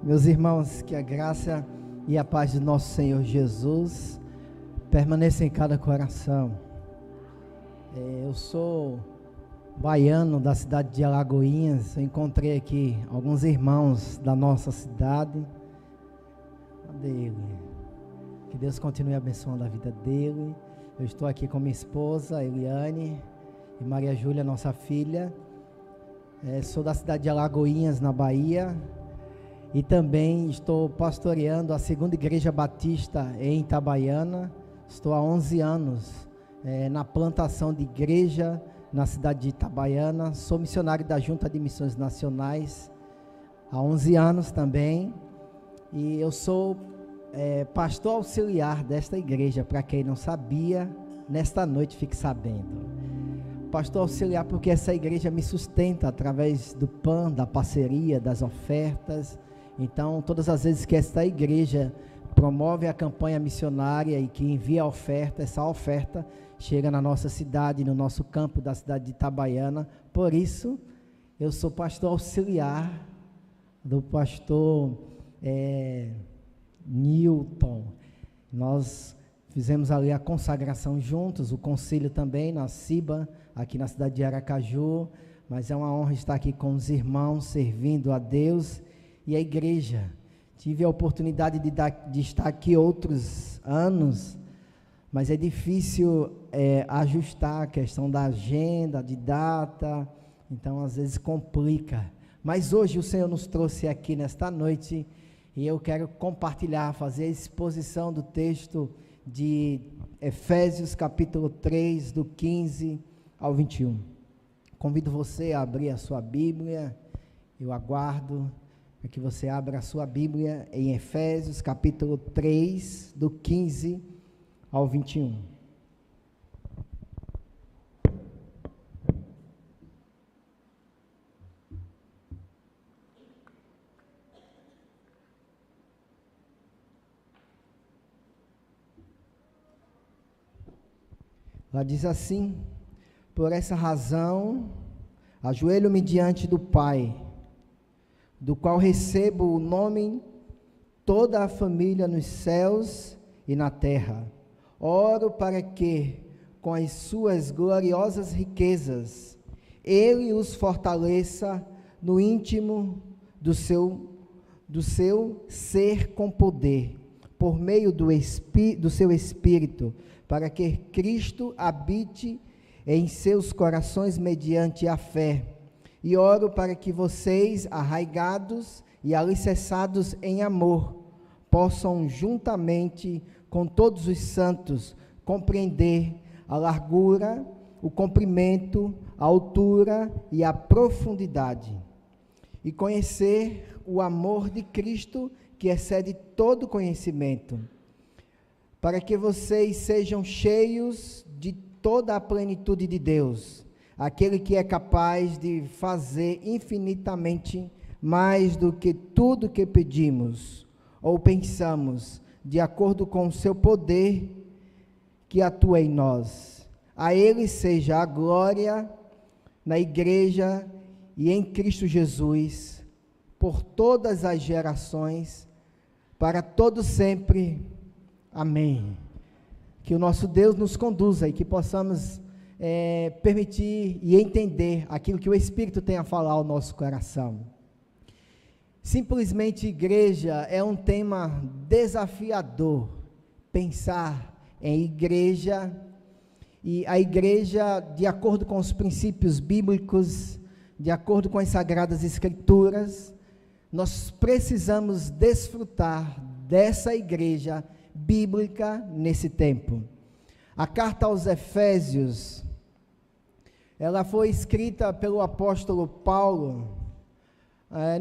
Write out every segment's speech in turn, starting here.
Meus irmãos, que a graça e a paz do nosso Senhor Jesus permaneça em cada coração. Eu sou baiano da cidade de Alagoinhas. Eu encontrei aqui alguns irmãos da nossa cidade. Cadê ele? Que Deus continue abençoando a vida dele. Eu estou aqui com minha esposa, Eliane, e Maria Júlia, nossa filha. Sou da cidade de Alagoinhas, na Bahia. E também estou pastoreando a segunda igreja batista em Itabaiana. Estou há 11 anos na plantação de igreja na cidade de Itabaiana. Sou missionário da Junta de Missões Nacionais há 11 anos também. E eu sou pastor auxiliar desta igreja. Para quem não sabia, nesta noite fique sabendo. Pastor auxiliar porque essa igreja me sustenta através do PAN, da parceria, das ofertas. Então, todas as vezes que esta igreja promove a campanha missionária e que envia a oferta, essa oferta chega na nossa cidade, no nosso campo da cidade de Itabaiana. Por isso, eu sou pastor auxiliar do pastor Newton. Nós fizemos ali a consagração juntos, o concílio também na CIBA, aqui na cidade de Aracaju. Mas é uma honra estar aqui com os irmãos, servindo a Deus e a igreja. Tive a oportunidade de estar aqui outros anos, mas é difícil ajustar a questão da agenda, de data, então às vezes complica. Mas hoje o Senhor nos trouxe aqui nesta noite e eu quero compartilhar, fazer a exposição do texto de Efésios capítulo 3, do 15 ao 21. Convido você a abrir a sua Bíblia, eu aguardo para que você abra a sua Bíblia em Efésios capítulo 3, do 15 ao 21. Lá diz assim: por essa razão, ajoelho-me diante do Pai, do qual recebo o nome toda a família nos céus e na terra. Oro para que, com as suas gloriosas riquezas, Ele os fortaleça no íntimo do seu ser com poder, por meio do seu Espírito, para que Cristo habite em seus corações mediante a fé. E oro para que vocês, arraigados e alicerçados em amor, possam juntamente com todos os santos compreender a largura, o comprimento, a altura e a profundidade, e conhecer o amor de Cristo que excede todo conhecimento, para que vocês sejam cheios de toda a plenitude de Deus, aquele que é capaz de fazer infinitamente mais do que tudo que pedimos ou pensamos, de acordo com o seu poder que atua em nós. A Ele seja a glória na igreja e em Cristo Jesus, por todas as gerações, para todo sempre. Amém. Que o nosso Deus nos conduza e que possamos permitir e entender aquilo que o Espírito tem a falar ao nosso coração. Simplesmente igreja é um tema desafiador. Pensar em igreja, e a igreja, de acordo com os princípios bíblicos, de acordo com as Sagradas Escrituras, nós precisamos desfrutar dessa igreja bíblica nesse tempo. A carta aos Efésios, ela foi escrita pelo apóstolo Paulo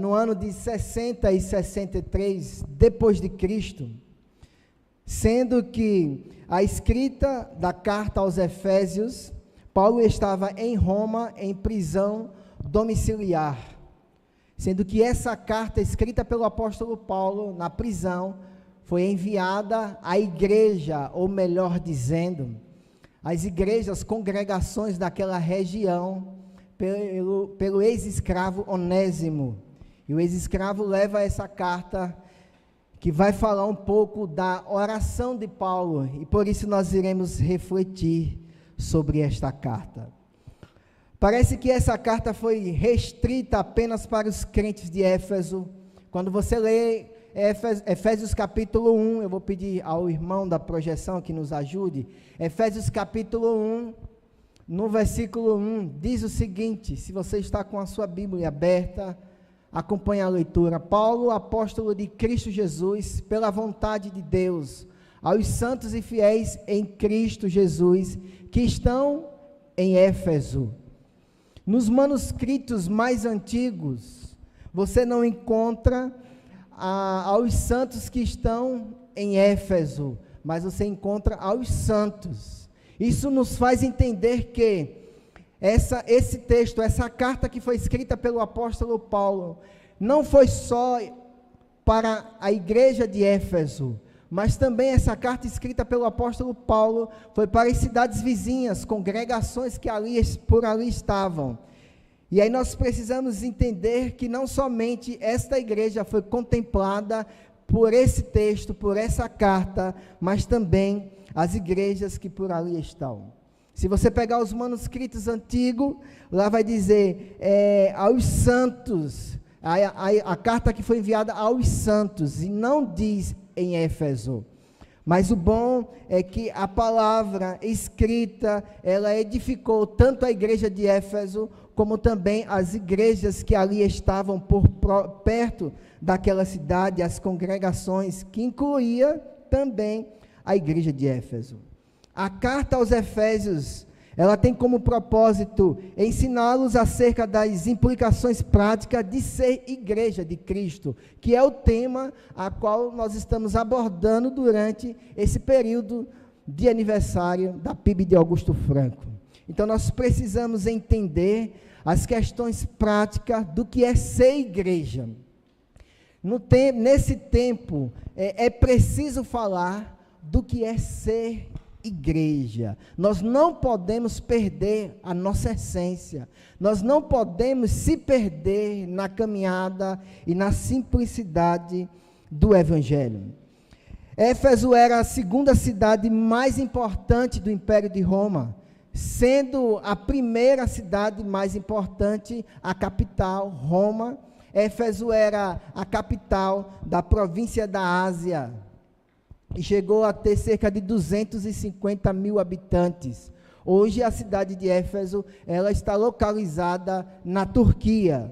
no ano de 60 e 63 depois de Cristo, sendo que a escrita da carta aos Efésios, Paulo estava em Roma em prisão domiciliar, sendo que essa carta escrita pelo apóstolo Paulo na prisão foi enviada à igreja, ou melhor dizendo, às igrejas, congregações daquela região, pelo ex-escravo Onésimo, E o ex-escravo leva essa carta que vai falar um pouco da oração de Paulo, e por isso nós iremos refletir sobre esta carta. Parece que essa carta foi restrita apenas para os crentes de Éfeso. Quando você lê Efésios capítulo 1, eu vou pedir ao irmão da projeção que nos ajude. Efésios capítulo 1, no versículo 1, diz o seguinte, se você está com a sua Bíblia aberta, acompanhe a leitura. Paulo, apóstolo de Cristo Jesus, pela vontade de Deus, aos santos e fiéis em Cristo Jesus, que estão em Éfeso. Nos manuscritos mais antigos, você não encontra aos santos que estão em Éfeso, mas você encontra aos santos. Isso nos faz entender que esse texto, essa carta que foi escrita pelo apóstolo Paulo, não foi só para a igreja de Éfeso, mas também essa carta escrita pelo apóstolo Paulo foi para as cidades vizinhas, congregações que por ali estavam. E aí nós precisamos entender que não somente esta igreja foi contemplada por esse texto, por essa carta, mas também as igrejas que por ali estão. Se você pegar os manuscritos antigos, lá vai dizer aos santos, a carta que foi enviada aos santos, e não diz em Éfeso. Mas o bom é que a palavra escrita, ela edificou tanto a igreja de Éfeso, como também as igrejas que ali estavam perto daquela cidade, as congregações, que incluía também a igreja de Éfeso. A carta aos Efésios, ela tem como propósito ensiná-los acerca das implicações práticas de ser igreja de Cristo, que é o tema a qual nós estamos abordando durante esse período de aniversário da PIB de Augusto Franco. Então nós precisamos entender as questões práticas do que é ser igreja. Nesse tempo, é preciso falar do que é ser igreja. Nós não podemos perder a nossa essência, nós não podemos se perder na caminhada e na simplicidade do Evangelho. Éfeso era a segunda cidade mais importante do Império de Roma, sendo a primeira cidade mais importante a capital, Roma. Éfeso era a capital da província da Ásia, e chegou a ter cerca de 250 mil habitantes. Hoje a cidade de Éfeso, ela está localizada na Turquia.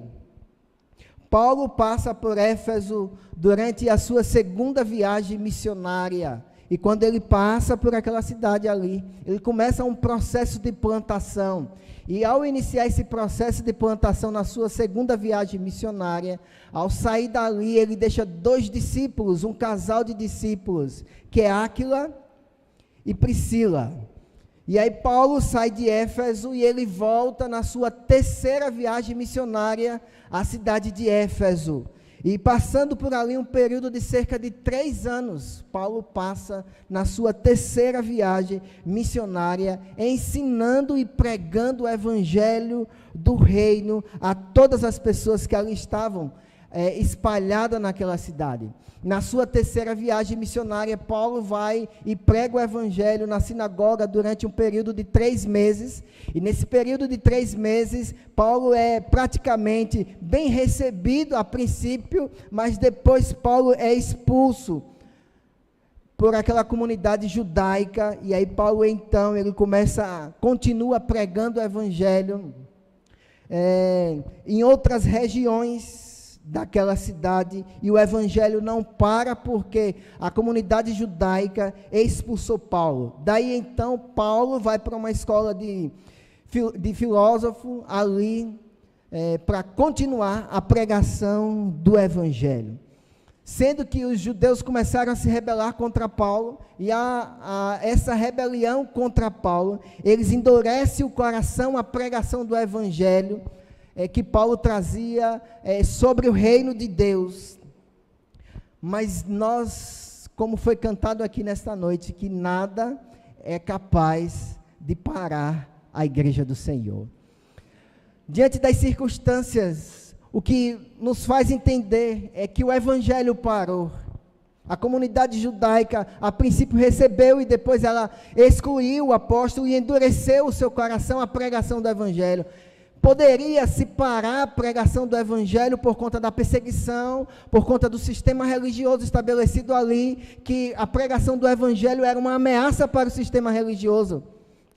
Paulo passa por Éfeso durante a sua segunda viagem missionária, e quando ele passa por aquela cidade ali, ele começa um processo de plantação. E ao iniciar esse processo de plantação na sua segunda viagem missionária, ao sair dali, ele deixa 2 discípulos, um casal de discípulos, que é Áquila e Priscila. E aí Paulo sai de Éfeso e ele volta na sua terceira viagem missionária à cidade de Éfeso. E passando por ali um período de cerca de 3 anos, Paulo passa na sua terceira viagem missionária, ensinando e pregando o evangelho do reino a todas as pessoas que ali estavam espalhadas naquela cidade. Na sua terceira viagem missionária, Paulo vai e prega o evangelho na sinagoga durante um período de 3 meses, e nesse período de 3 meses, Paulo é praticamente bem recebido a princípio, mas depois Paulo é expulso por aquela comunidade judaica, e aí Paulo então, ele continua pregando o evangelho em outras regiões daquela cidade, e o evangelho não para porque a comunidade judaica expulsou Paulo. Daí então Paulo vai para uma escola de filósofo ali para continuar a pregação do evangelho. Sendo que os judeus começaram a se rebelar contra Paulo, e essa rebelião contra Paulo, eles endurecem o coração à pregação do evangelho, que Paulo trazia sobre o reino de Deus. Mas nós, como foi cantado aqui nesta noite, que nada é capaz de parar a igreja do Senhor. Diante das circunstâncias, o que nos faz entender é que o evangelho parou. A comunidade judaica, a princípio, recebeu e depois ela excluiu o apóstolo e endureceu o seu coração à pregação do evangelho. Poderia se parar a pregação do evangelho por conta da perseguição, por conta do sistema religioso estabelecido ali, que a pregação do evangelho era uma ameaça para o sistema religioso.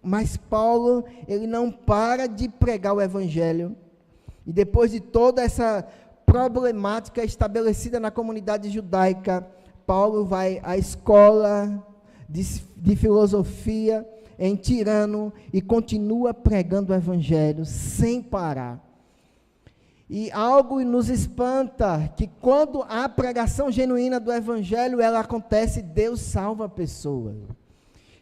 Mas Paulo, ele não para de pregar o evangelho. E depois de toda essa problemática estabelecida na comunidade judaica, Paulo vai à escola de filosofia em Tirano e continua pregando o evangelho sem parar. E algo nos espanta, que quando a pregação genuína do evangelho, ela acontece, Deus salva a pessoa.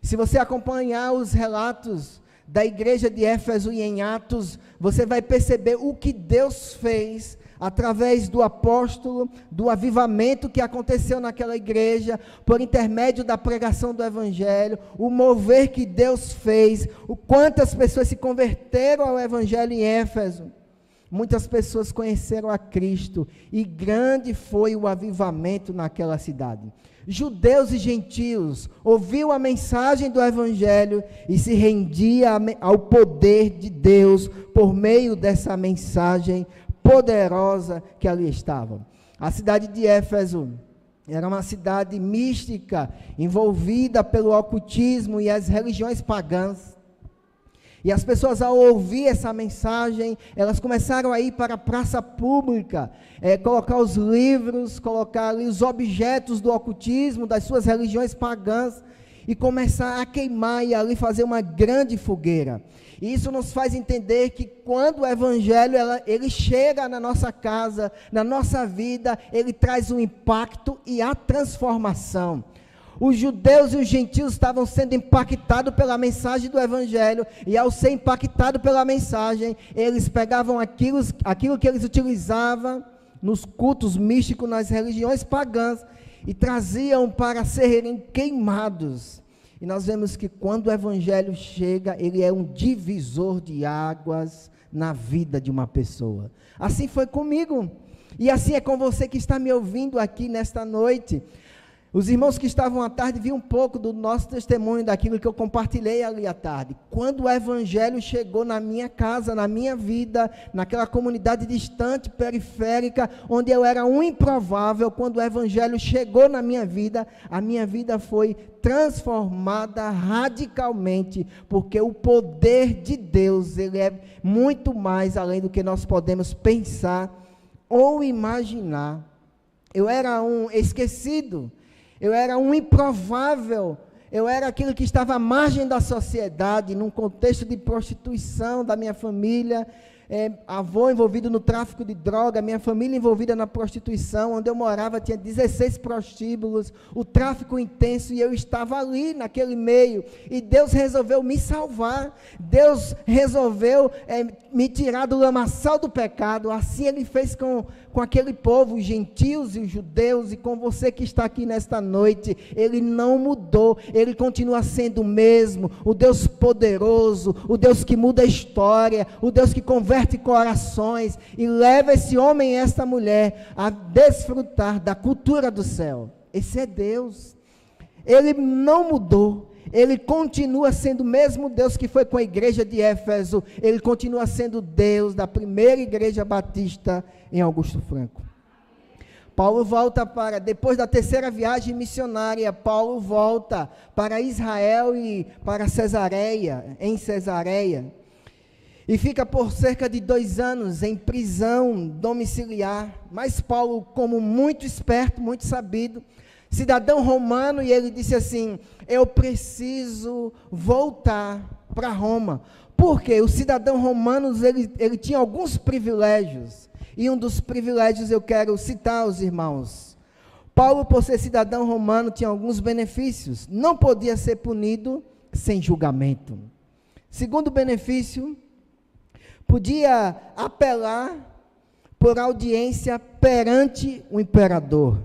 Se você acompanhar os relatos da igreja de Éfeso e em Atos, você vai perceber o que Deus fez através do apóstolo, do avivamento que aconteceu naquela igreja, por intermédio da pregação do evangelho, o mover que Deus fez, o quantas pessoas se converteram ao evangelho em Éfeso. Muitas pessoas conheceram a Cristo e grande foi o avivamento naquela cidade. Judeus e gentios ouviam a mensagem do evangelho e se rendia ao poder de Deus por meio dessa mensagem poderosa que ali estava. A cidade de Éfeso era uma cidade mística, envolvida pelo ocultismo e as religiões pagãs. E as pessoas, ao ouvir essa mensagem, elas começaram a ir para a praça pública, colocar os livros, colocar ali os objetos do ocultismo, das suas religiões pagãs, e começar a queimar e ali fazer uma grande fogueira. E isso nos faz entender que quando o evangelho ele chega na nossa casa, na nossa vida, ele traz um impacto e a transformação. Os judeus e os gentios estavam sendo impactados pela mensagem do evangelho, e ao ser impactados pela mensagem, eles pegavam aquilo que eles utilizavam nos cultos místicos, nas religiões pagãs, e traziam para serem queimados. E nós vemos que quando o evangelho chega, ele é um divisor de águas na vida de uma pessoa. Assim foi comigo, e assim é com você que está me ouvindo aqui nesta noite. Os irmãos que estavam à tarde viram um pouco do nosso testemunho, daquilo que eu compartilhei ali à tarde. Quando o evangelho chegou na minha casa, na minha vida, naquela comunidade distante, periférica, onde eu era um improvável, quando o evangelho chegou na minha vida, a minha vida foi transformada radicalmente, porque o poder de Deus, ele é muito mais além do que nós podemos pensar ou imaginar. Eu era um esquecido, eu era um improvável, eu era aquele que estava à margem da sociedade, num contexto de prostituição da minha família, avô envolvido no tráfico de droga, minha família envolvida na prostituição, onde eu morava tinha 16 prostíbulos, o tráfico intenso, e eu estava ali naquele meio, e Deus resolveu me salvar, Deus resolveu me tirar do lamaçal do pecado. Assim Ele fez com aquele povo, os gentios e os judeus, e com você que está aqui nesta noite. Ele não mudou, Ele continua sendo o mesmo, o Deus poderoso, o Deus que muda a história, o Deus que converte corações, e leva esse homem e esta mulher a desfrutar da cultura do céu. Esse é Deus. Ele não mudou, Ele continua sendo o mesmo Deus que foi com a igreja de Éfeso. Ele continua sendo Deus da primeira igreja batista em Augusto Franco. Paulo volta depois da terceira viagem missionária, Paulo volta para Israel e para em Cesareia, e fica por cerca de 2 anos em prisão domiciliar. Mas Paulo, como muito esperto, muito sabido, cidadão romano, e ele disse assim: eu preciso voltar para Roma, porque o cidadão romano, ele tinha alguns privilégios, e um dos privilégios eu quero citar aos irmãos. Paulo, por ser cidadão romano, tinha alguns benefícios. Não podia ser punido sem julgamento. Segundo benefício, podia apelar por audiência perante o imperador.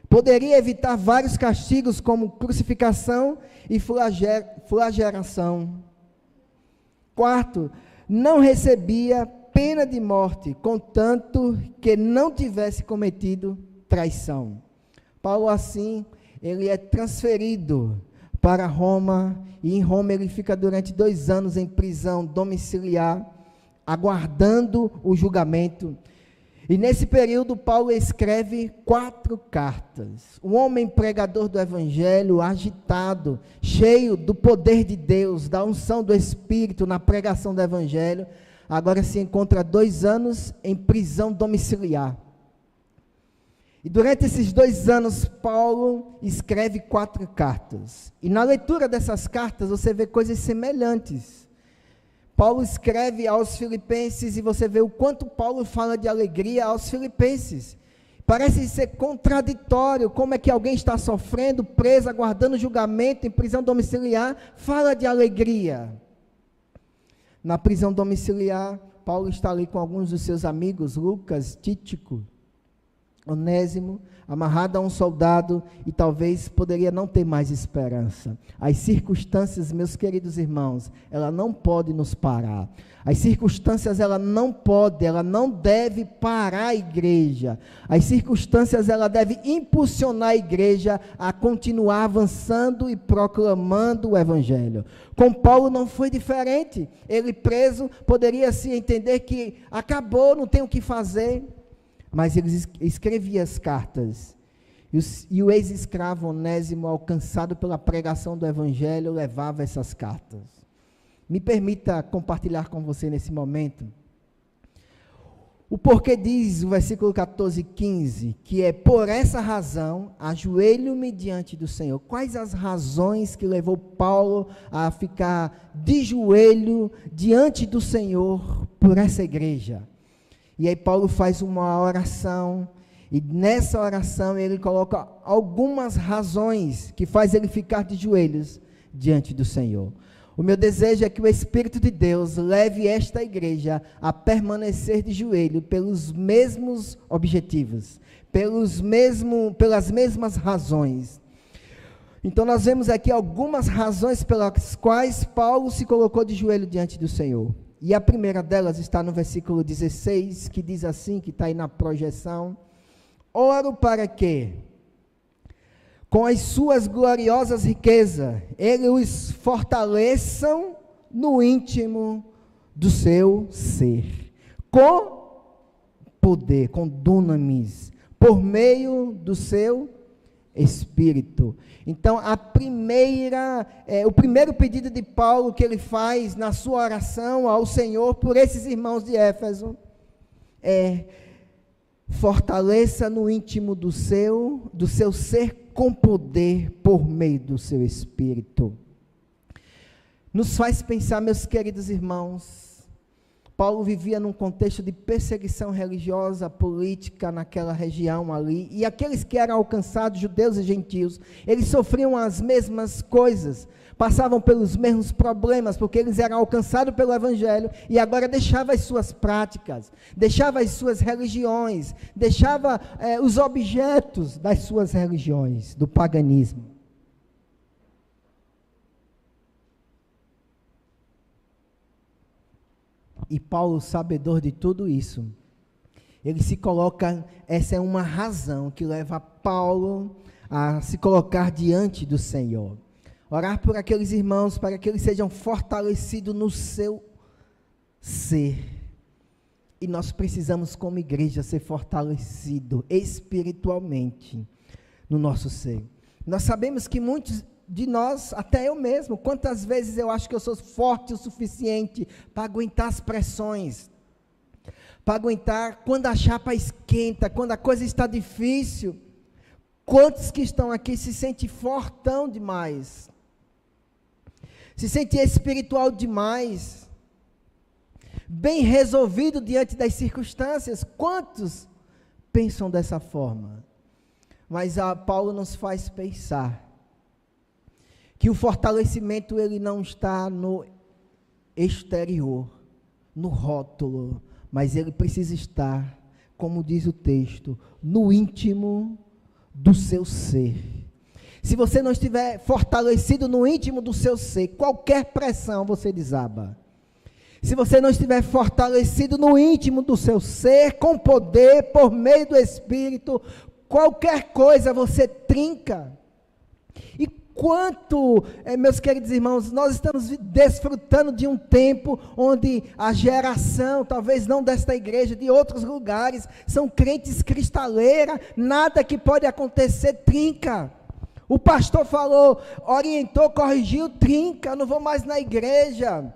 Poderia evitar vários castigos, como crucificação e flagelação. Quarto, não recebia pena de morte, contanto que não tivesse cometido traição. Paulo, assim, ele é transferido para Roma, e em Roma ele fica durante 2 anos em prisão domiciliar, aguardando o julgamento. E nesse período, Paulo escreve 4 cartas. Um homem pregador do Evangelho, agitado, cheio do poder de Deus, da unção do Espírito na pregação do Evangelho, agora se encontra 2 anos em prisão domiciliar. E durante esses 2 anos, Paulo escreve 4 cartas. E na leitura dessas cartas, você vê coisas semelhantes. Paulo escreve aos Filipenses, e você vê o quanto Paulo fala de alegria aos Filipenses. Parece ser contraditório, como é que alguém está sofrendo, preso, aguardando julgamento, em prisão domiciliar, fala de alegria. Na prisão domiciliar, Paulo está ali com alguns dos seus amigos, Lucas, Tíquico, Onésimo, amarrado a um soldado, e talvez poderia não ter mais esperança. As circunstâncias, meus queridos irmãos, ela não pode nos parar. As circunstâncias, ela não deve parar a igreja. As circunstâncias, ela deve impulsionar a igreja a continuar avançando e proclamando o Evangelho. Com Paulo não foi diferente. Ele preso, poderia se entender que acabou, não tem o que fazer. Mas ele escrevia as cartas, e o ex-escravo Onésimo, alcançado pela pregação do Evangelho, levava essas cartas. Me permita compartilhar com você nesse momento, o porquê diz o versículo 14 e 15, que é: por essa razão, ajoelho-me diante do Senhor. Quais as razões que levou Paulo a ficar de joelho diante do Senhor por essa igreja? E aí Paulo faz uma oração, e nessa oração ele coloca algumas razões que faz ele ficar de joelhos diante do Senhor. O meu desejo é que o Espírito de Deus leve esta igreja a permanecer de joelho pelos mesmos objetivos, pelas mesmas razões. Então nós vemos aqui algumas razões pelas quais Paulo se colocou de joelho diante do Senhor. E a primeira delas está no versículo 16, que diz assim, que está aí na projeção: oro para que, com as suas gloriosas riquezas, ele os fortaleçam no íntimo do seu ser, com poder, com dunamis, por meio do seu Espírito. Então, o primeiro pedido de Paulo que ele faz na sua oração ao Senhor por esses irmãos de Éfeso é: fortaleça no íntimo do seu ser com poder por meio do seu Espírito. Nos faz pensar, meus queridos irmãos, Paulo vivia num contexto de perseguição religiosa, política naquela região ali, e aqueles que eram alcançados, judeus e gentios, eles sofriam as mesmas coisas, passavam pelos mesmos problemas, porque eles eram alcançados pelo Evangelho, e agora deixavam as suas práticas, deixavam as suas religiões, deixavam os objetos das suas religiões, do paganismo. E Paulo, sabedor de tudo isso, ele se coloca, essa é uma razão que leva Paulo a se colocar diante do Senhor. Orar por aqueles irmãos, para que eles sejam fortalecidos no seu ser. E nós precisamos, como igreja, ser fortalecidos espiritualmente no nosso ser. Nós sabemos que muitos de nós, até eu mesmo, quantas vezes eu acho que eu sou forte o suficiente para aguentar as pressões, para aguentar quando a chapa esquenta, quando a coisa está difícil. Quantos que estão aqui se sentem fortão demais, se sentem espiritual demais, bem resolvido diante das circunstâncias? Quantos pensam dessa forma? Mas Paulo nos faz pensar que o fortalecimento, ele não está no exterior, no rótulo, mas ele precisa estar, como diz o texto, no íntimo do seu ser. Se você não estiver fortalecido no íntimo do seu ser, qualquer pressão você desaba. Se você não estiver fortalecido no íntimo do seu ser, com poder, por meio do Espírito, qualquer coisa você trinca. E quanto, meus queridos irmãos, nós estamos desfrutando de um tempo onde a geração, talvez não desta igreja, de outros lugares, são crentes cristaleira, nada que pode acontecer trinca. O pastor falou, orientou, corrigiu, trinca, não vou mais na igreja.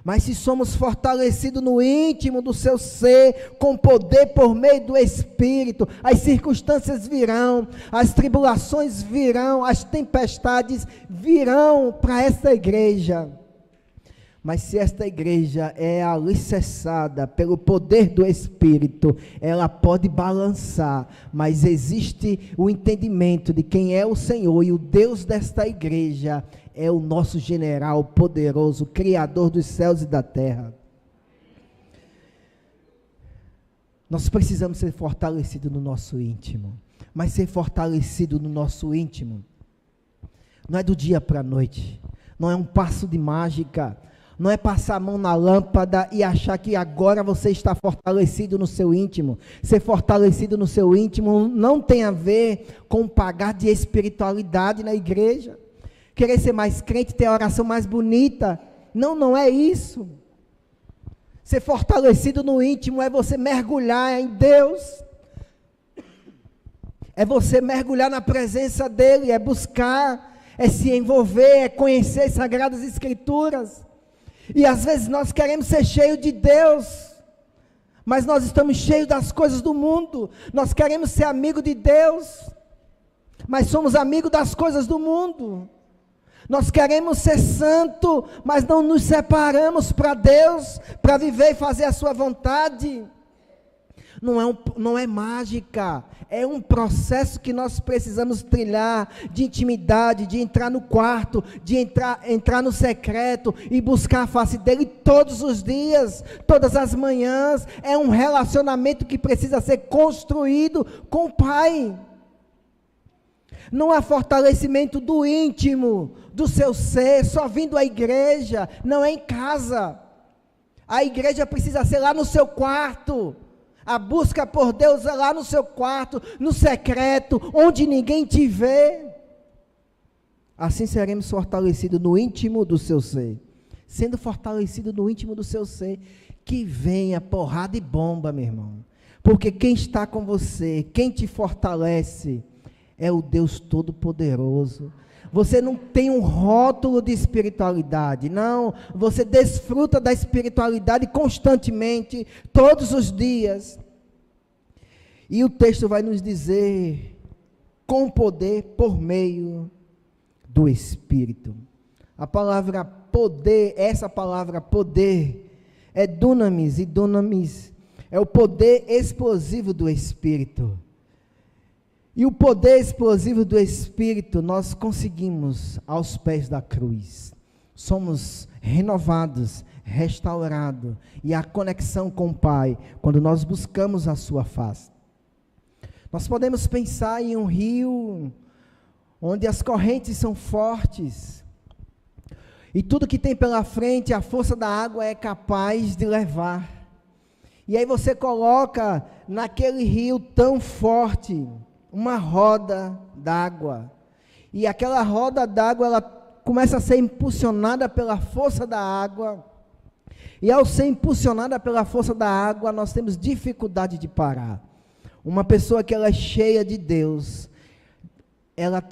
Mas se somos fortalecidos no íntimo do seu ser, com poder por meio do Espírito, as circunstâncias virão, as tribulações virão, as tempestades virão para esta igreja. Mas se esta igreja é alicerçada pelo poder do Espírito, ela pode balançar, mas existe o entendimento de quem é o Senhor, e o Deus desta igreja é o nosso general poderoso, Criador dos céus e da terra. Nós precisamos ser fortalecidos no nosso íntimo, mas ser fortalecido no nosso íntimo não é do dia para a noite, não é um passo de mágica, não é passar a mão na lâmpada e achar que agora você está fortalecido no seu íntimo. Ser fortalecido no seu íntimo não tem a ver com pagar de espiritualidade na igreja, querer ser mais crente, ter a oração mais bonita. Não é isso. Ser fortalecido no íntimo é você mergulhar em Deus, é você mergulhar na presença dEle, é buscar, é se envolver, é conhecer as Sagradas Escrituras. E às vezes nós queremos ser cheios de Deus, mas nós estamos cheios das coisas do mundo. Nós queremos ser amigo de Deus, mas somos amigos das coisas do mundo. Nós queremos ser santo, mas não nos separamos para Deus, para viver e fazer a sua vontade. Não é mágica, é um processo que nós precisamos trilhar, de intimidade, de entrar no quarto, de entrar no secreto e buscar a face dele todos os dias, todas as manhãs. É um relacionamento que precisa ser construído com o Pai. Não há fortalecimento do íntimo, do seu ser, só vindo à igreja, não é em casa. A igreja precisa ser lá no seu quarto. A busca por Deus é lá no seu quarto, no secreto, onde ninguém te vê. Assim seremos fortalecidos no íntimo do seu ser. Sendo fortalecido no íntimo do seu ser, que venha porrada e bomba, meu irmão. Porque quem está com você, quem te fortalece, é o Deus Todo-Poderoso. Você não tem um rótulo de espiritualidade, não. Você desfruta da espiritualidade constantemente, todos os dias. E o texto vai nos dizer, com poder por meio do Espírito. A palavra poder, essa palavra poder, é dunamis, e dunamis é o poder explosivo do Espírito. E o poder explosivo do Espírito nós conseguimos aos pés da cruz. Somos renovados, restaurados, e a conexão com o Pai, quando nós buscamos a sua face. Nós podemos pensar em um rio, onde as correntes são fortes, e tudo que tem pela frente, a força da água é capaz de levar. E aí você coloca naquele rio tão forte, uma roda d'água, e aquela roda d'água, ela começa a ser impulsionada pela força da água, e ao ser impulsionada pela força da água, nós temos dificuldade de parar. Uma pessoa que ela é cheia de Deus, ela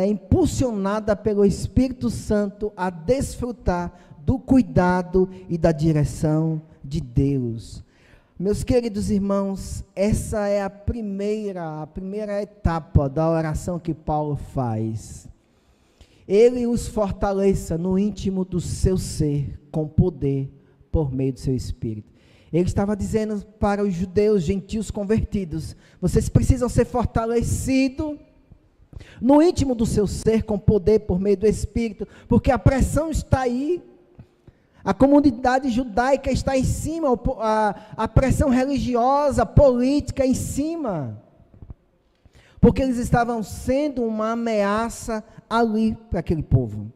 é impulsionada pelo Espírito Santo a desfrutar do cuidado e da direção de Deus. Meus queridos irmãos, essa é a primeira etapa da oração que Paulo faz. Ele os fortaleça no íntimo do seu ser, com poder, por meio do seu Espírito. Ele estava dizendo para os judeus, gentios convertidos, vocês precisam ser fortalecidos no íntimo do seu ser, com poder, por meio do Espírito, porque a pressão está aí. A comunidade judaica está em cima, a pressão religiosa, política em cima, porque eles estavam sendo uma ameaça ali para aquele povo.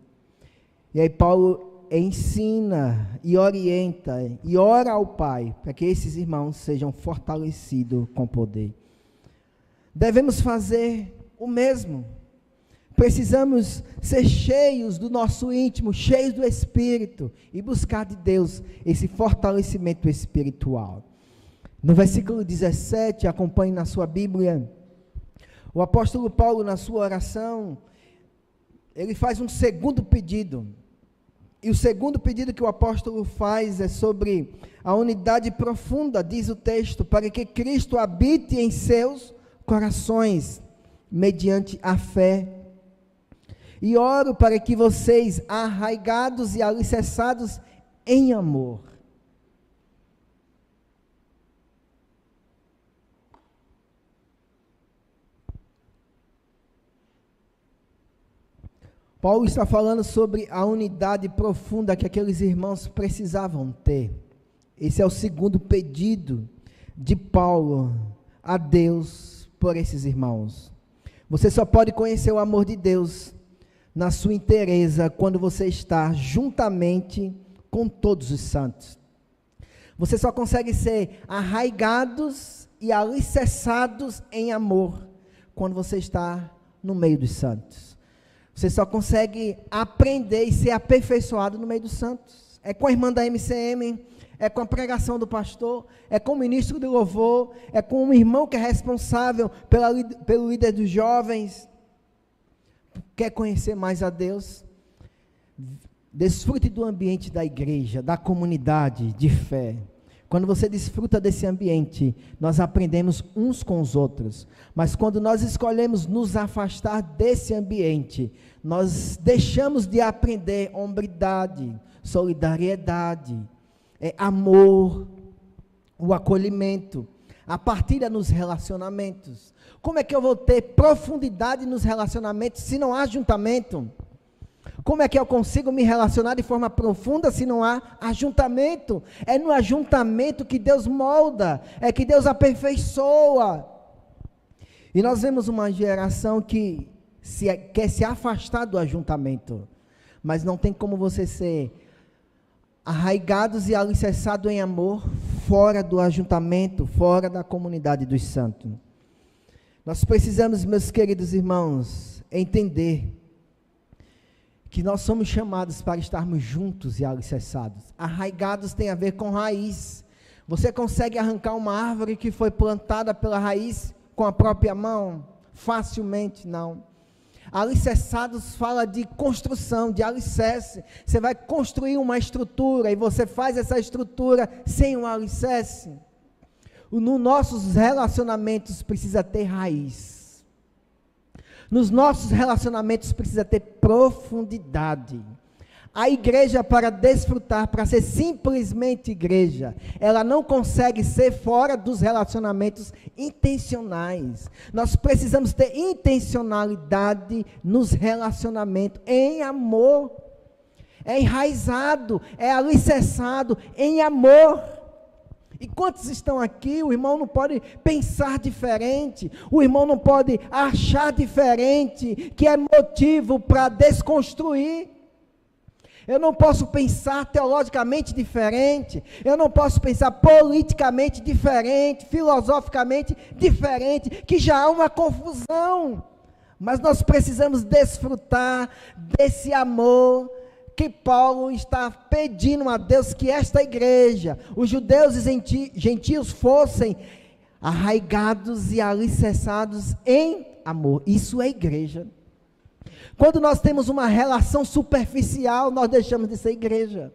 E aí Paulo ensina e orienta e ora ao Pai para que esses irmãos sejam fortalecidos com poder. Devemos fazer o mesmo. Precisamos ser cheios do nosso íntimo, cheios do Espírito e buscar de Deus esse fortalecimento espiritual. No versículo 17, acompanhe na sua Bíblia, o apóstolo Paulo, na sua oração, ele faz um segundo pedido. E o segundo pedido que o apóstolo faz é sobre a unidade profunda, diz o texto, para que Cristo habite em seus corações, mediante a fé. E oro para que vocês, arraigados e alicerçados em amor. Paulo está falando sobre a unidade profunda que aqueles irmãos precisavam ter. Esse é o segundo pedido de Paulo a Deus por esses irmãos. Você só pode conhecer o amor de Deus na sua inteireza quando você está juntamente com todos os santos. Você só consegue ser arraigados e alicerçados em amor quando você está no meio dos santos. Você só consegue aprender e ser aperfeiçoado no meio dos santos. É com a irmã da MCM, é com a pregação do pastor, é com o ministro do louvor, é com um irmão que é responsável pelo líder dos jovens. Quer conhecer mais a Deus? Desfrute do ambiente da igreja, da comunidade de fé. Quando você desfruta desse ambiente, nós aprendemos uns com os outros. Mas quando nós escolhemos nos afastar desse ambiente, nós deixamos de aprender hombridade, solidariedade, amor, o acolhimento, a partilha nos relacionamentos. Como é que eu vou ter profundidade nos relacionamentos se não há ajuntamento? Como é que eu consigo me relacionar de forma profunda se não há ajuntamento? É no ajuntamento que Deus molda, é que Deus aperfeiçoa. E nós vemos uma geração que quer se afastar do ajuntamento, mas não tem como você ser arraigados e alicerçados em amor fora do ajuntamento, fora da comunidade dos santos. Nós precisamos, meus queridos irmãos, entender que nós somos chamados para estarmos juntos e alicerçados. Arraigados tem a ver com raiz. Você consegue arrancar uma árvore que foi plantada pela raiz com a própria mão? Facilmente, não. Alicerçados fala de construção, de alicerce. Você vai construir uma estrutura e você faz essa estrutura sem um alicerce. Nos nossos relacionamentos precisa ter raiz. Nos nossos relacionamentos precisa ter profundidade. A igreja, para desfrutar, para ser simplesmente igreja, ela não consegue ser fora dos relacionamentos intencionais. Nós precisamos ter intencionalidade nos relacionamentos, em amor. É enraizado, é alicerçado em amor. E quantos estão aqui, o irmão não pode pensar diferente, o irmão não pode achar diferente, que é motivo para desconstruir. Eu não posso pensar teologicamente diferente, eu não posso pensar politicamente diferente, filosoficamente diferente, que já há uma confusão. Mas nós precisamos desfrutar desse amor que Paulo está pedindo a Deus que esta igreja, os judeus e gentios fossem arraigados e alicerçados em amor. Isso é igreja. Quando nós temos uma relação superficial, nós deixamos de ser igreja.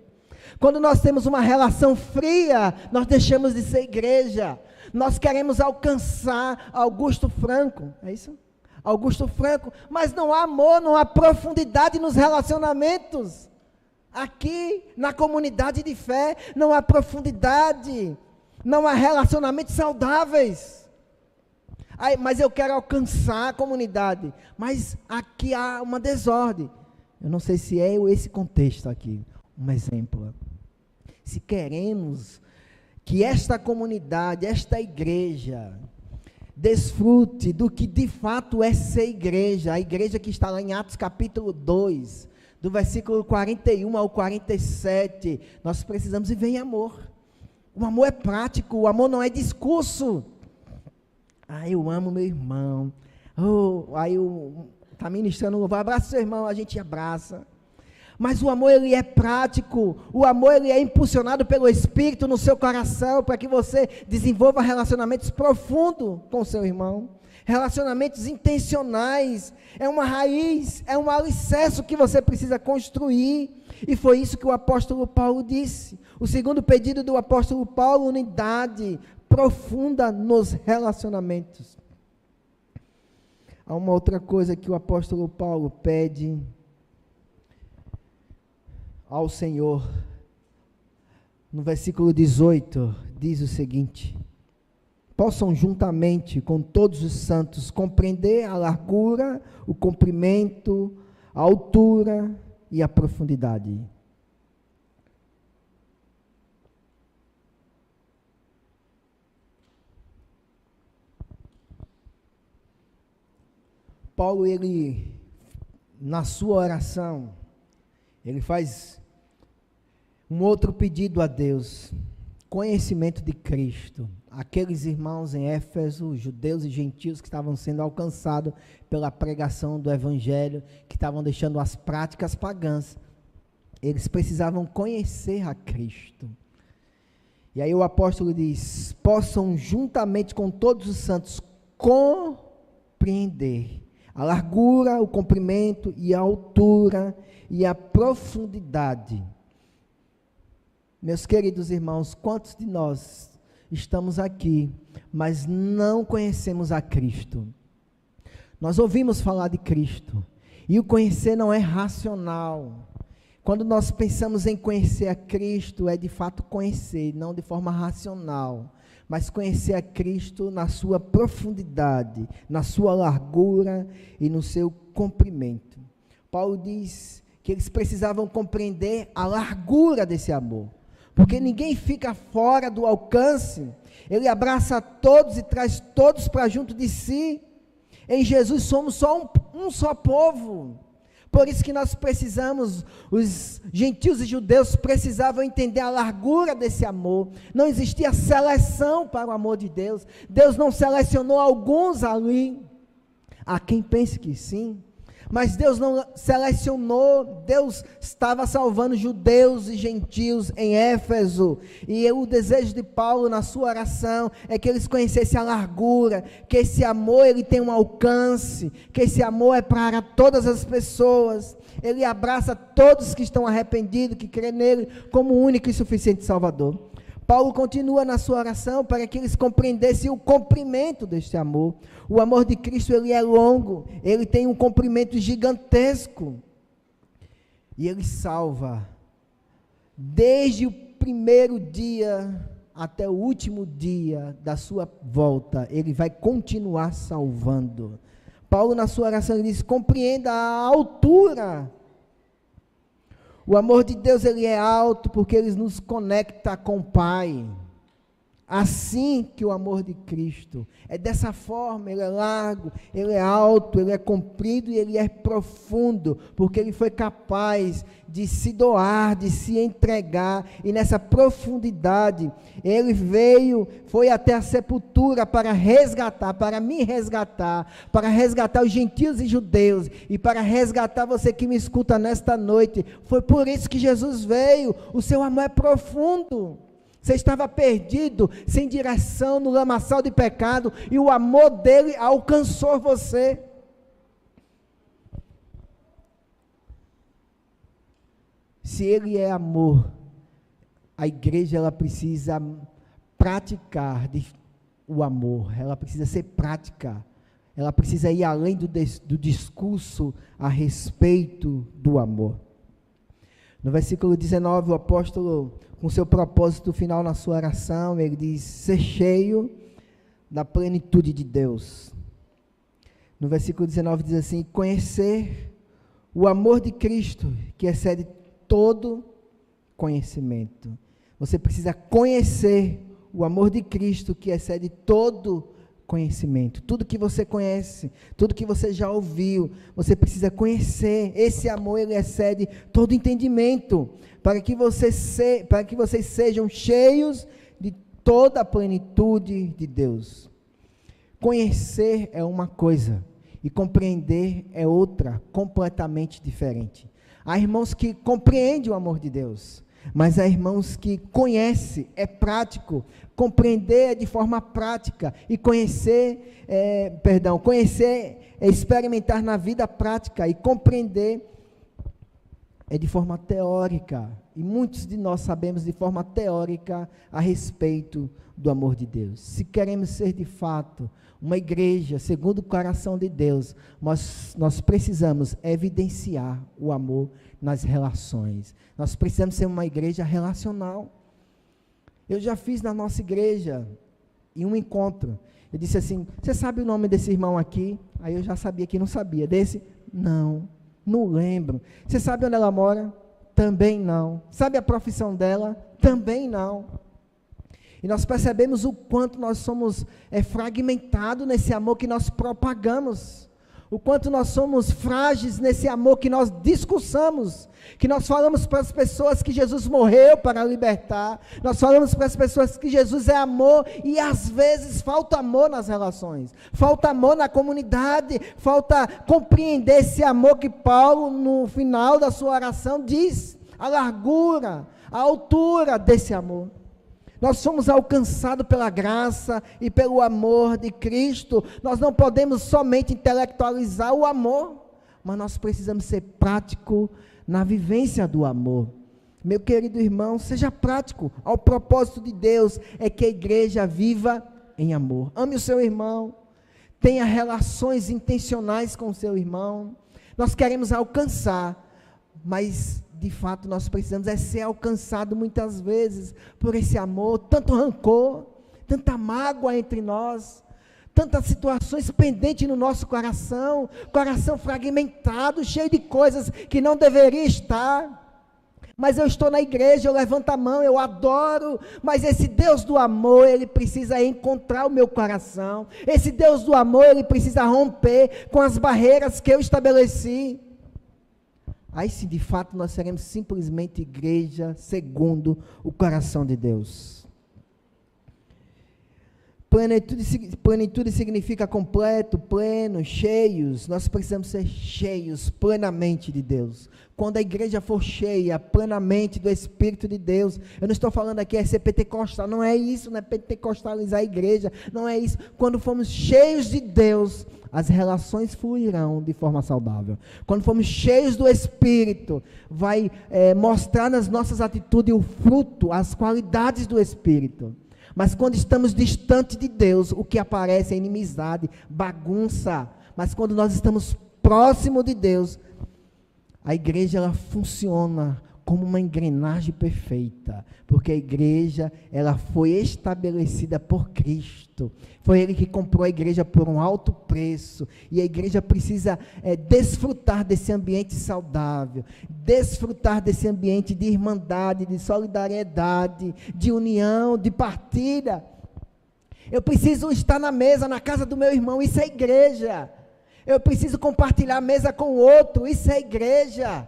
Quando nós temos uma relação fria, nós deixamos de ser igreja. Nós queremos alcançar Augusto Franco, é isso? Augusto Franco, mas não há amor, não há profundidade nos relacionamentos. Aqui, na comunidade de fé, não há profundidade, não há relacionamentos saudáveis. Mas eu quero alcançar a comunidade, mas aqui há uma desordem. Eu não sei se é esse contexto aqui, um exemplo. Se queremos que esta comunidade, esta igreja, desfrute do que de fato é ser igreja, a igreja que está lá em Atos capítulo 2, do versículo 41 ao 47, nós precisamos viver em amor. O amor é prático, o amor não é discurso. Eu amo meu irmão. Está ministrando louvor, abraça seu irmão, a gente abraça. Mas o amor, ele é prático, o amor, ele é impulsionado pelo Espírito no seu coração, para que você desenvolva relacionamentos profundos com o seu irmão, relacionamentos intencionais, é uma raiz, é um alicerce que você precisa construir, e foi isso que o apóstolo Paulo disse. O segundo pedido do apóstolo Paulo, unidade profunda nos relacionamentos. Há uma outra coisa que o apóstolo Paulo pede ao Senhor. No versículo 18, diz o seguinte: possam juntamente com todos os santos compreender a largura, o comprimento, a altura e a profundidade. Paulo, ele, na sua oração, ele faz um outro pedido a Deus: conhecimento de Cristo. Aqueles irmãos em Éfeso, judeus e gentios que estavam sendo alcançados pela pregação do Evangelho, que estavam deixando as práticas pagãs, eles precisavam conhecer a Cristo. E aí o apóstolo diz: possam juntamente com todos os santos compreender a largura, o comprimento e a altura e a profundidade. Meus queridos irmãos, quantos de nós estamos aqui, mas não conhecemos a Cristo? Nós ouvimos falar de Cristo, e o conhecer não é racional. Quando nós pensamos em conhecer a Cristo, é de fato conhecer, não de forma racional, mas conhecer a Cristo na sua profundidade, na sua largura e no seu comprimento. Paulo diz que eles precisavam compreender a largura desse amor, porque ninguém fica fora do alcance, ele abraça todos e traz todos para junto de si. Em Jesus somos só um só povo. Por isso que nós precisamos, os gentios e judeus precisavam entender a largura desse amor. Não existia seleção para o amor de Deus. Deus não selecionou alguns ali. Há quem pense que sim, mas Deus não selecionou. Deus estava salvando judeus e gentios em Éfeso, e o desejo de Paulo na sua oração é que eles conhecessem a largura, que esse amor ele tem um alcance, que esse amor é para todas as pessoas, ele abraça todos que estão arrependidos, que crê nele como o único e suficiente Salvador. Paulo continua na sua oração para que eles compreendessem o comprimento deste amor. O amor de Cristo, ele é longo, ele tem um comprimento gigantesco, e ele salva, desde o primeiro dia até o último dia da sua volta, ele vai continuar salvando. Paulo na sua oração ele diz: compreenda a altura. O amor de Deus ele é alto porque ele nos conecta com o Pai. Assim que o amor de Cristo é dessa forma, ele é largo, ele é alto, ele é comprido e ele é profundo, porque ele foi capaz de se doar, de se entregar, e nessa profundidade, ele veio, foi até a sepultura para resgatar, para me resgatar, para resgatar os gentios e judeus, e para resgatar você que me escuta nesta noite. Foi por isso que Jesus veio. O seu amor é profundo. Você estava perdido, sem direção, no lamaçal de pecado, e o amor dele alcançou você. Se ele é amor, a igreja ela precisa praticar o amor, ela precisa ser prática, ela precisa ir além do discurso a respeito do amor. No versículo 19, o apóstolo, com seu propósito final na sua oração, ele diz: ser cheio da plenitude de Deus. No versículo 19 diz assim: conhecer o amor de Cristo, que excede todo conhecimento. Você precisa conhecer o amor de Cristo, que excede todo conhecimento. Tudo que você conhece, tudo que você já ouviu, você precisa conhecer. Esse amor, ele excede todo entendimento, para que vocês sejam cheios de toda a plenitude de Deus. Conhecer é uma coisa, e compreender é outra, completamente diferente. Há irmãos que compreendem o amor de Deus, mas há irmãos que conhecem, é prático. Compreender é de forma prática, e conhecer é experimentar na vida prática, e compreender é de forma teórica, e muitos de nós sabemos de forma teórica a respeito do amor de Deus. Se queremos ser de fato uma igreja segundo o coração de Deus, nós precisamos evidenciar o amor nas relações. Nós precisamos ser uma igreja relacional. Eu já fiz na nossa igreja, em um encontro, eu disse assim: você sabe o nome desse irmão aqui? Aí eu já sabia que não sabia. Desse? Não lembro. Você sabe onde ela mora? Também não. Sabe a profissão dela? Também não. E nós percebemos o quanto nós somos fragmentados nesse amor que nós propagamos, o quanto nós somos frágeis nesse amor que nós discursamos, que nós falamos para as pessoas que Jesus morreu para libertar, nós falamos para as pessoas que Jesus é amor, e às vezes falta amor nas relações, falta amor na comunidade, falta compreender esse amor que Paulo, no final da sua oração, diz, a largura, a altura desse amor. Nós somos alcançados pela graça e pelo amor de Cristo. Nós não podemos somente intelectualizar o amor, mas nós precisamos ser prático na vivência do amor. Meu querido irmão, seja prático. Ao propósito de Deus é que a igreja viva em amor. Ame o seu irmão, tenha relações intencionais com o seu irmão. Nós queremos alcançar, mas de fato nós precisamos ser alcançado muitas vezes por esse amor, tanto rancor, tanta mágoa entre nós, tantas situações pendentes no nosso coração fragmentado, cheio de coisas que não deveria estar. Mas eu estou na igreja, eu levanto a mão, eu adoro, mas esse Deus do amor, ele precisa encontrar o meu coração, esse Deus do amor, ele precisa romper com as barreiras que eu estabeleci. Aí sim, de fato, nós seremos simplesmente igreja segundo o coração de Deus. Plenitude significa completo, pleno, cheios. Nós precisamos ser cheios plenamente de Deus. Quando a igreja for cheia plenamente do Espírito de Deus, eu não estou falando aqui ser pentecostal, não é isso, não é pentecostalizar a igreja, não é isso. Quando formos cheios de Deus, as relações fluirão de forma saudável. Quando formos cheios do Espírito, vai mostrar nas nossas atitudes o fruto, as qualidades do Espírito. Mas quando estamos distantes de Deus, o que aparece é inimizade, bagunça. Mas quando nós estamos próximos de Deus, a igreja ela funciona como uma engrenagem perfeita, porque a igreja ela foi estabelecida por Cristo, foi Ele que comprou a igreja por um alto preço, e a igreja precisa desfrutar desse ambiente saudável, desfrutar desse ambiente de irmandade, de solidariedade, de união, de partilha. Eu preciso estar na mesa, na casa do meu irmão, isso é igreja. Eu preciso compartilhar a mesa com o outro, isso é igreja.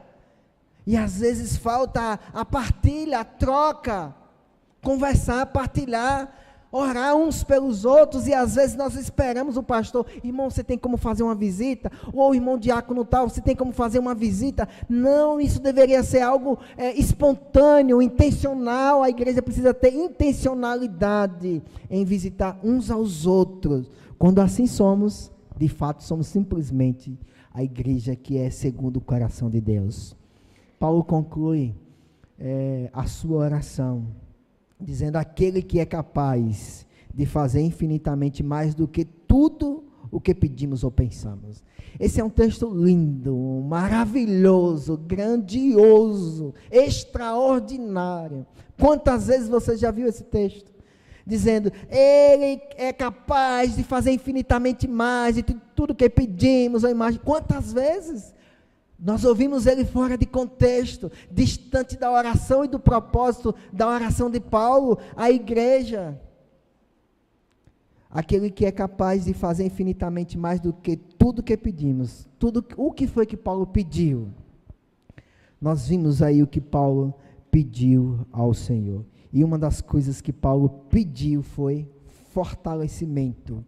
E às vezes falta a partilha, a troca, conversar, partilhar, orar uns pelos outros, e às vezes nós esperamos o pastor: irmão, você tem como fazer uma visita? Ou irmão diácono tal, você tem como fazer uma visita? Não, isso deveria ser algo espontâneo, intencional. A igreja precisa ter intencionalidade em visitar uns aos outros. Quando assim somos, de fato somos simplesmente a igreja que é segundo o coração de Deus. Paulo conclui a sua oração, dizendo: aquele que é capaz de fazer infinitamente mais do que tudo o que pedimos ou pensamos. Esse é um texto lindo, maravilhoso, grandioso, extraordinário. Quantas vezes você já viu esse texto? Dizendo: Ele é capaz de fazer infinitamente mais de tudo que pedimos ou imaginamos. Quantas vezes nós ouvimos ele fora de contexto, distante da oração e do propósito da oração de Paulo à igreja. aquele que é capaz de fazer infinitamente mais do que tudo que pedimos. Tudo o que foi que Paulo pediu? Nós vimos aí o que Paulo pediu ao Senhor. E uma das coisas que Paulo pediu foi fortalecimento.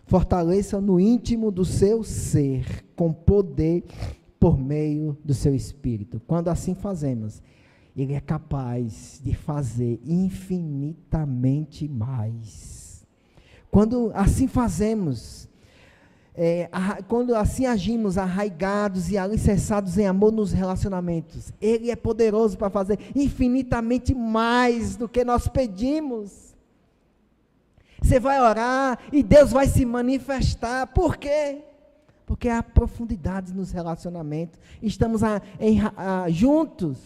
Fortaleça no íntimo do seu ser, com poder por meio do seu Espírito. Quando assim fazemos, Ele é capaz de fazer infinitamente mais. Quando assim fazemos, quando assim agimos arraigados e alicerçados em amor nos relacionamentos, Ele é poderoso para fazer infinitamente mais do que nós pedimos. Você vai orar e Deus vai se manifestar. Por quê? Porque há profundidade nos relacionamentos. Estamos juntos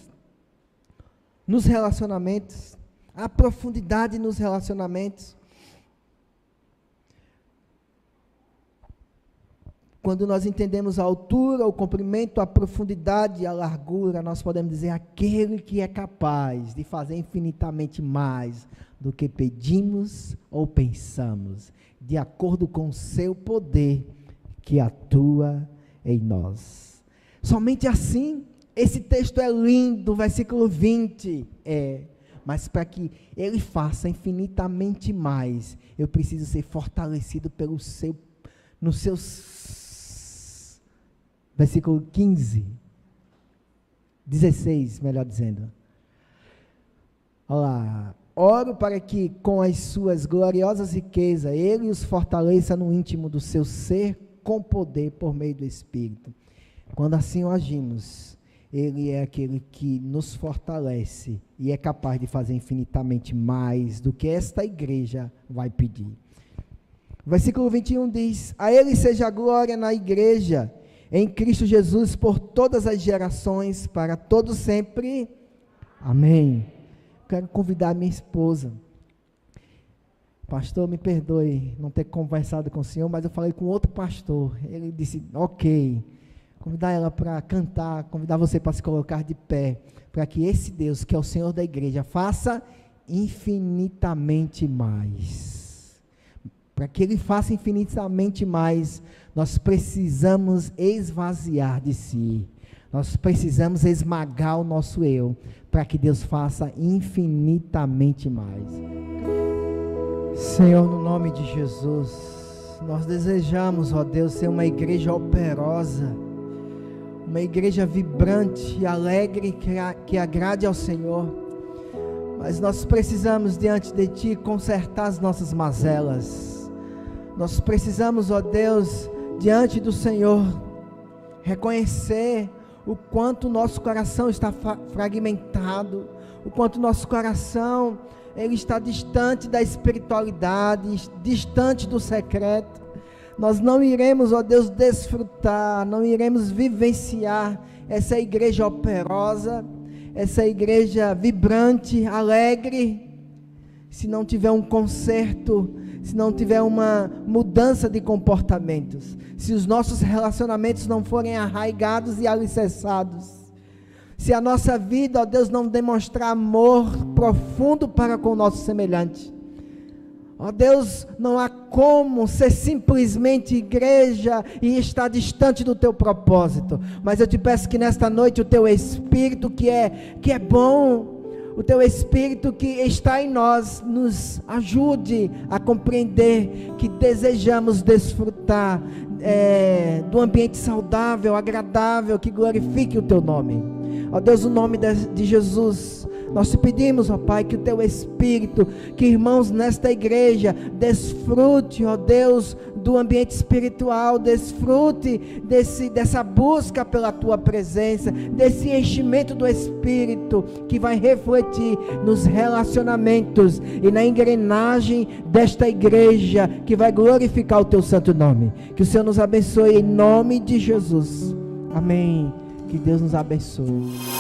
nos relacionamentos. Há profundidade nos relacionamentos. Quando nós entendemos a altura, o comprimento, a profundidade e a largura, nós podemos dizer aquele que é capaz de fazer infinitamente mais do que pedimos ou pensamos, de acordo com o seu poder que atua em nós. Somente assim, esse texto é lindo, versículo 20, mas para que Ele faça infinitamente mais, eu preciso ser fortalecido no seu versículo 15, 16, melhor dizendo. Olha lá. Oro para que, com as suas gloriosas riquezas, Ele os fortaleça no íntimo do seu ser, com poder por meio do Espírito. Quando assim o agimos, Ele é aquele que nos fortalece e é capaz de fazer infinitamente mais do que esta igreja vai pedir. Versículo 21 diz: a Ele seja a glória na igreja, em Cristo Jesus, por todas as gerações, para todo sempre. Amém. Quero convidar minha esposa. Pastor, me perdoe não ter conversado com o senhor, mas eu falei com outro pastor. Ele disse, ok. Convidar ela para cantar, convidar você para se colocar de pé, para que esse Deus, que é o Senhor da igreja, faça infinitamente mais. Para que Ele faça infinitamente mais, nós precisamos esvaziar de si. Nós precisamos esmagar o nosso eu, para que Deus faça infinitamente mais. Senhor, no nome de Jesus, nós desejamos, ó Deus, ser uma igreja operosa, uma igreja vibrante e alegre, que agrade ao Senhor, mas nós precisamos diante de Ti consertar as nossas mazelas. Nós precisamos, ó Deus, diante do Senhor, reconhecer o quanto o nosso coração está fragmentado, o quanto o nosso coração ele está distante da espiritualidade, distante do secreto. Nós não iremos, ó Deus, desfrutar, não iremos vivenciar essa igreja operosa, essa igreja vibrante, alegre, se não tiver um conserto, se não tiver uma mudança de comportamentos, se os nossos relacionamentos não forem arraigados e alicerçados, se a nossa vida, ó Deus, não demonstrar amor profundo para com o nosso semelhante, ó Deus, não há como ser simplesmente igreja e estar distante do Teu propósito. Mas eu te peço que nesta noite o Teu Espírito que é bom, o Teu Espírito que está em nós, nos ajude a compreender que desejamos desfrutar do ambiente saudável, agradável, que glorifique o Teu nome. Ó Deus, no nome de Jesus, nós te pedimos, ó Pai, que o Teu Espírito, que irmãos nesta igreja, desfrute, ó Deus, do ambiente espiritual, desfrute dessa busca pela Tua presença, desse enchimento do Espírito, que vai refletir nos relacionamentos e na engrenagem desta igreja, que vai glorificar o Teu santo nome. Que o Senhor nos abençoe em nome de Jesus. Amém. Que Deus nos abençoe.